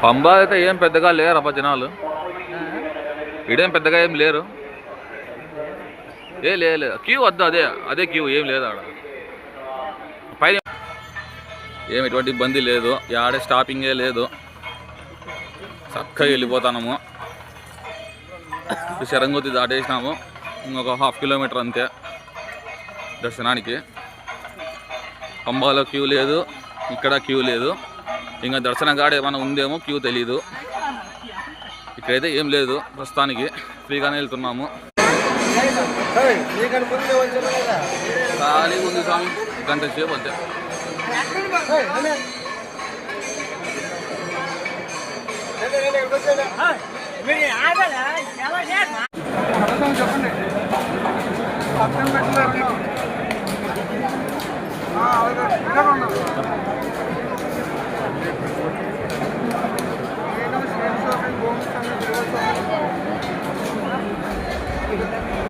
పంబా అయితే ఏం పెద్దగా లేరప్ప జనాలు, ఇడేం పెద్దగా ఏం లేరు. లేదు క్యూ వద్దు, అదే క్యూ, ఏం లేదు ఆడ. పైన ఏమి ఎటువంటి ఇబ్బంది లేదు, ఆడే స్టాపింగే లేదు, చక్కగా వెళ్ళిపోతాము. శరంగుతి దాటేసినాము, ఇంకొక 1/2 కిలోమీటర్ అంతే దర్శనానికి. పంబాలో క్యూ లేదు, ఇక్కడ క్యూ లేదు. ఇంకా దర్శనం కాడ ఏమైనా ఉందేమో క్యూ తెలీదు. ఇక్కడైతే ఏం లేదు, ప్రస్తుతానికి ఫ్రీగానే వెళ్తున్నాము. ఖాళీ ఉంది స్వామి, గంట సేపు అంతే. చెప్పండి.